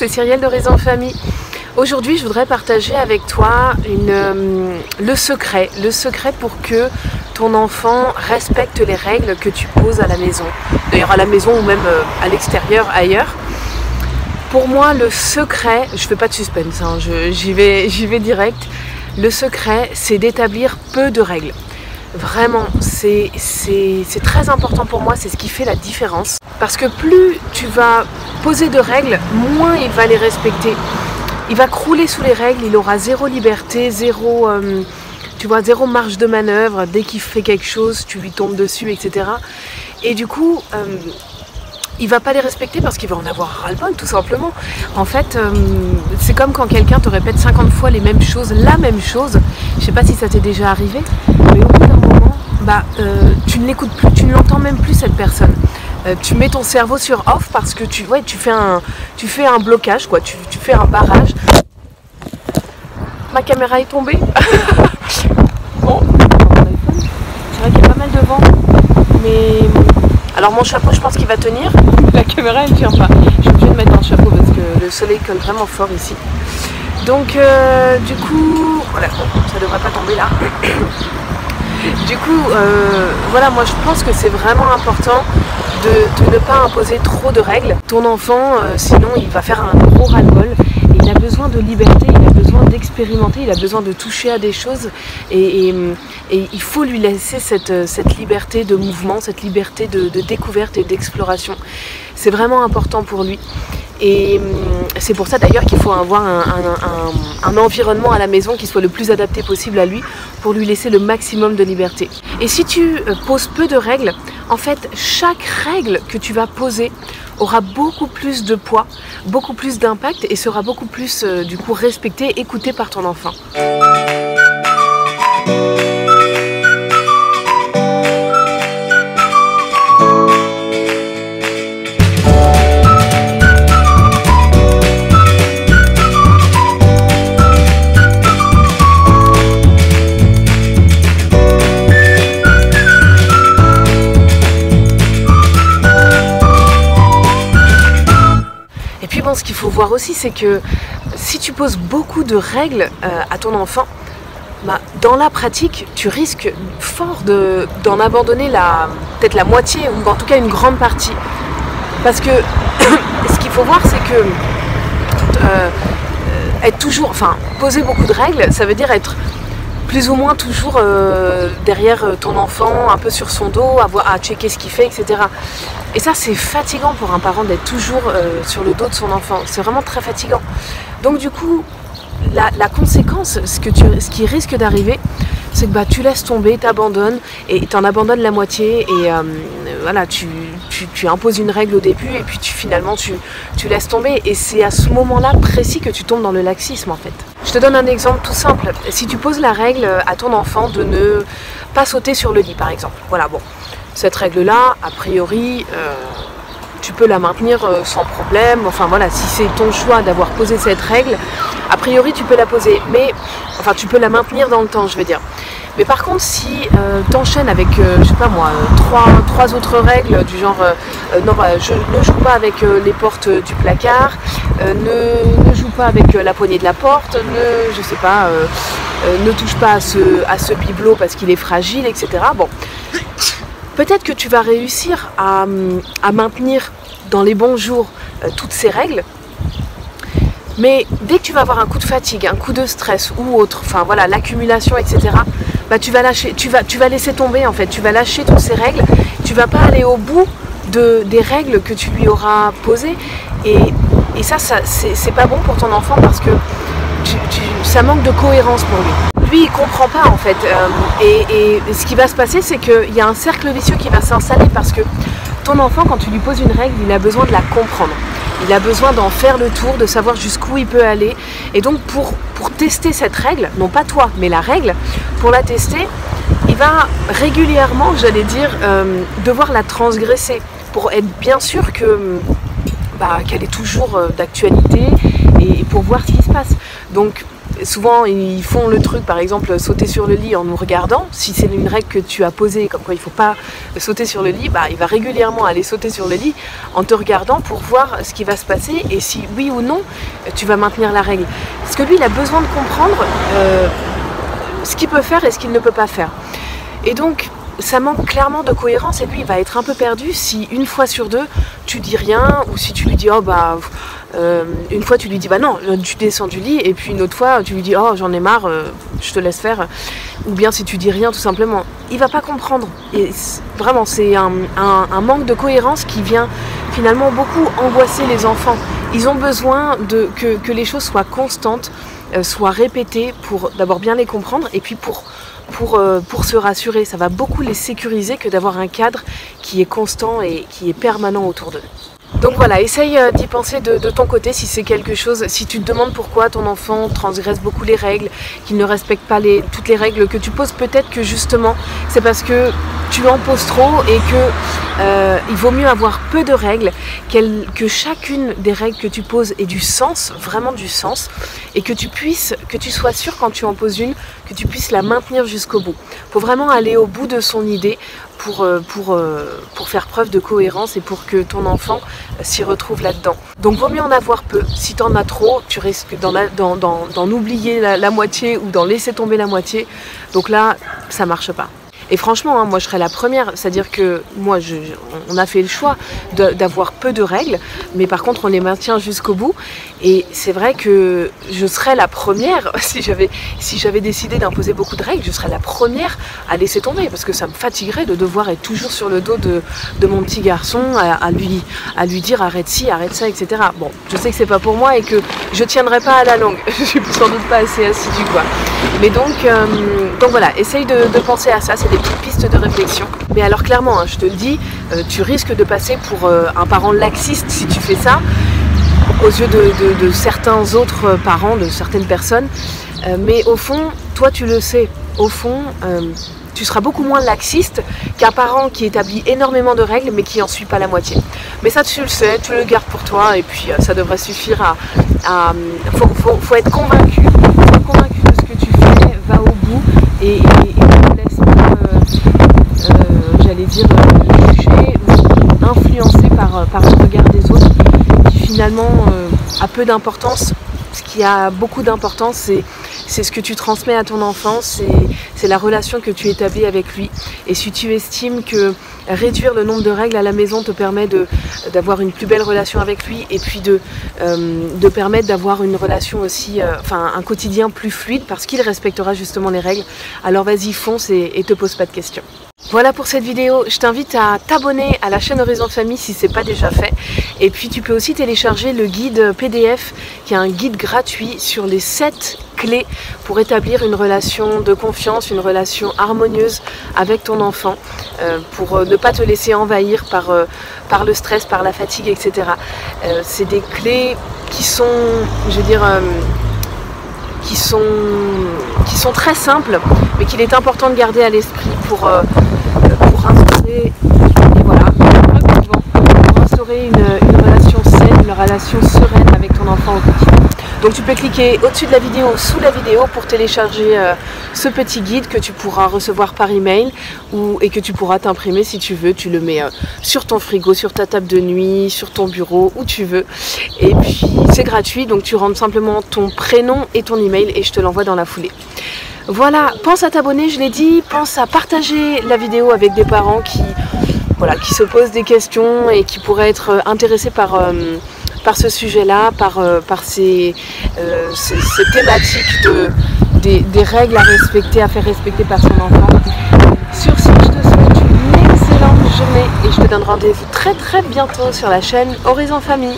c'est Cyrielle de Raisons en Famille. Aujourd'hui, je voudrais partager avec toi le secret pour que ton enfant respecte les règles que tu poses à la maison. D'ailleurs à la maison ou même à l'extérieur, ailleurs. Pour moi, le secret, je fais pas de suspense, hein, j'y vais direct. Le secret, c'est d'établir peu de règles. Vraiment, c'est très important pour moi, c'est ce qui fait la différence. Parce que plus tu vas poser de règles, moins il va les respecter. Il va crouler sous les règles, il aura zéro liberté, zéro marge de manœuvre. Dès qu'il fait quelque chose, tu lui tombes dessus, etc. Et du coup, il va pas les respecter parce qu'il va en avoir ras-le-bol, tout simplement. En fait, c'est comme quand quelqu'un te répète 50 fois la même chose. Je sais pas si ça t'est déjà arrivé, mais au bout d'un moment, tu ne l'écoutes plus, tu ne l'entends même plus cette personne. Tu mets ton cerveau sur off parce que tu fais un blocage, quoi. Tu fais un barrage. Ma caméra est tombée. Bon, c'est vrai qu'il y a pas mal de vent, mais alors mon chapeau, je pense qu'il va tenir. La caméra, elle ne tient pas. Je suis obligée de mettre un chapeau parce que le soleil colle vraiment fort ici. Donc du coup, voilà, ça devrait pas tomber là. Du coup, voilà, moi je pense que c'est vraiment important de ne pas imposer trop de règles. Ton enfant, sinon il va faire un gros ras-le-bol. Il a besoin de liberté, il a besoin d'expérimenter, il a besoin de toucher à des choses et il faut lui laisser cette liberté de mouvement, cette liberté de découverte et d'exploration. C'est vraiment important pour lui. Et c'est pour ça d'ailleurs qu'il faut avoir un environnement à la maison qui soit le plus adapté possible à lui pour lui laisser le maximum de liberté. Et si tu poses peu de règles, en fait chaque règle que tu vas poser aura beaucoup plus de poids, beaucoup plus d'impact et sera beaucoup plus du coup respectée, écoutée par ton enfant. Ce qu'il faut voir aussi, c'est que si tu poses beaucoup de règles à ton enfant, dans la pratique, tu risques fort d'en abandonner peut-être la moitié ou en tout cas une grande partie. Parce que ce qu'il faut voir, c'est que poser beaucoup de règles, ça veut dire être plus ou moins toujours derrière ton enfant, un peu sur son dos, à checker ce qu'il fait, etc. Et ça, c'est fatigant pour un parent d'être toujours sur le dos de son enfant. C'est vraiment très fatigant. Donc du coup, la conséquence, ce qui risque d'arriver, c'est que tu laisses tomber, t'abandonnes, et t'en abandonnes la moitié, et voilà, tu imposes une règle au début, et puis finalement tu laisses tomber, et c'est à ce moment-là précis que tu tombes dans le laxisme en fait. Je te donne un exemple tout simple. Si tu poses la règle à ton enfant de ne pas sauter sur le lit par exemple, voilà, bon, cette règle-là, a priori, tu peux la maintenir sans problème. Enfin voilà, si c'est ton choix d'avoir posé cette règle, a priori tu peux la poser, mais enfin tu peux la maintenir dans le temps, je veux dire. Mais par contre, si t'enchaînes avec, je sais pas moi, trois autres règles du genre, je ne joue pas avec les portes du placard, ne joue pas avec la poignée de la porte, ne touche pas à ce bibelot parce qu'il est fragile, etc. Bon. Peut-être que tu vas réussir à maintenir dans les bons jours toutes ces règles, mais dès que tu vas avoir un coup de fatigue, un coup de stress ou autre, enfin voilà, l'accumulation, etc., tu vas lâcher, tu vas laisser tomber en fait, tu vas lâcher toutes ces règles, tu vas pas aller au bout des règles que tu lui auras posées, et ça c'est pas bon pour ton enfant parce que ça manque de cohérence pour lui. Lui, il comprend pas en fait, et ce qui va se passer, c'est qu'il y a un cercle vicieux qui va s'installer parce que ton enfant, quand tu lui poses une règle, il a besoin de la comprendre. Il a besoin d'en faire le tour, de savoir jusqu'où il peut aller. Et donc pour tester cette règle, non pas toi, mais la règle, pour la tester, il va régulièrement, j'allais dire, devoir la transgresser pour être bien sûr qu'elle est toujours d'actualité et pour voir ce qui se passe. Donc souvent ils font le truc, par exemple sauter sur le lit en nous regardant. Si c'est une règle que tu as posée, comme quoi il ne faut pas sauter sur le lit, bah, il va régulièrement aller sauter sur le lit en te regardant pour voir ce qui va se passer et si oui ou non tu vas maintenir la règle. Parce que lui il a besoin de comprendre ce qu'il peut faire et ce qu'il ne peut pas faire. Et donc ça manque clairement de cohérence et lui il va être un peu perdu si une fois sur deux tu dis rien, ou si tu lui dis oh bah une fois tu lui dis bah non tu descends du lit, et puis une autre fois tu lui dis oh j'en ai marre, je te laisse faire, ou bien si tu dis rien tout simplement, il va pas comprendre. Et vraiment c'est un manque de cohérence qui vient finalement beaucoup angoisser les enfants. Ils ont besoin que les choses soient constantes, soient répétées pour d'abord bien les comprendre et puis pour se rassurer. Ça va beaucoup les sécuriser que d'avoir un cadre qui est constant et qui est permanent autour d'eux. Donc voilà, essaye d'y penser de ton côté si c'est quelque chose, si tu te demandes pourquoi ton enfant transgresse beaucoup les règles, qu'il ne respecte pas toutes les règles que tu poses, peut-être que justement c'est parce que tu en poses trop et que il vaut mieux avoir peu de règles, que chacune des règles que tu poses ait du sens, vraiment du sens, et que tu sois sûr quand tu en poses une, que tu puisses la maintenir jusqu'au bout. Il faut vraiment aller au bout de son idée pour faire preuve de cohérence et pour que ton enfant s'y retrouve là-dedans. Donc vaut mieux en avoir peu. Si tu en as trop, tu risques d'en oublier la moitié ou d'en laisser tomber la moitié. Donc là, ça marche pas. Et franchement, hein, moi je serais la première, c'est-à-dire que moi on a fait le choix d'avoir peu de règles, mais par contre on les maintient jusqu'au bout. Et c'est vrai que je serais la première, si j'avais décidé d'imposer beaucoup de règles, je serais la première à laisser tomber, parce que ça me fatiguerait de devoir être toujours sur le dos de mon petit garçon, à lui dire arrête ci, arrête ça, etc. Bon, je sais que c'est pas pour moi et que je tiendrai pas à la longue, je suis sans doute pas assez assidue quoi. Mais donc voilà, essaye de penser à ça, c'est des petites pistes de réflexion. Mais alors clairement, hein, je te le dis, tu risques de passer pour un parent laxiste si tu fais ça, aux yeux de certains autres parents, de certaines personnes. Mais au fond, toi tu le sais, au fond, tu seras beaucoup moins laxiste qu'un parent qui établit énormément de règles mais qui n'en suit pas la moitié. Mais ça tu le sais, tu le gardes pour toi et puis ça devrait suffire faut être convaincu. Sois convaincu de ce que tu fais, va au bout et ne laisse pas, j'allais dire, juger ou influencer par le regard des autres qui finalement a peu d'importance. Ce qui a beaucoup d'importance, c'est ce que tu transmets à ton enfant, c'est la relation que tu établis avec lui. Et si tu estimes que réduire le nombre de règles à la maison te permet d'avoir une plus belle relation avec lui et puis de permettre d'avoir une relation aussi, un quotidien plus fluide parce qu'il respectera justement les règles, alors vas-y fonce et te pose pas de questions. Voilà pour cette vidéo, je t'invite à t'abonner à la chaîne Horizon Famille si ce n'est pas déjà fait. Et puis tu peux aussi télécharger le guide PDF qui est un guide gratuit sur les 7 clés pour établir une relation de confiance, une relation harmonieuse avec ton enfant, pour ne pas te laisser envahir par le stress, par la fatigue, etc. C'est des clés qui sont, je veux dire, qui sont très simples, mais qu'il est important de garder à l'esprit pour instaurer, et voilà, pour instaurer une relation saine, une relation sereine avec ton enfant au quotidien. Donc tu peux cliquer au-dessus de la vidéo, sous la vidéo, pour télécharger ce petit guide que tu pourras recevoir par email et que tu pourras t'imprimer si tu veux. Tu le mets sur ton frigo, sur ta table de nuit, sur ton bureau, où tu veux. Et puis c'est gratuit, donc tu rentres simplement ton prénom et ton email et je te l'envoie dans la foulée. Voilà, pense à t'abonner, je l'ai dit, pense à partager la vidéo avec des parents qui se posent des questions et qui pourraient être intéressés par ce sujet-là, par ces thématiques des règles à respecter, à faire respecter par son enfant. Sur ce, je te souhaite une excellente journée et je te donne rendez-vous très très bientôt sur la chaîne Horizon Famille.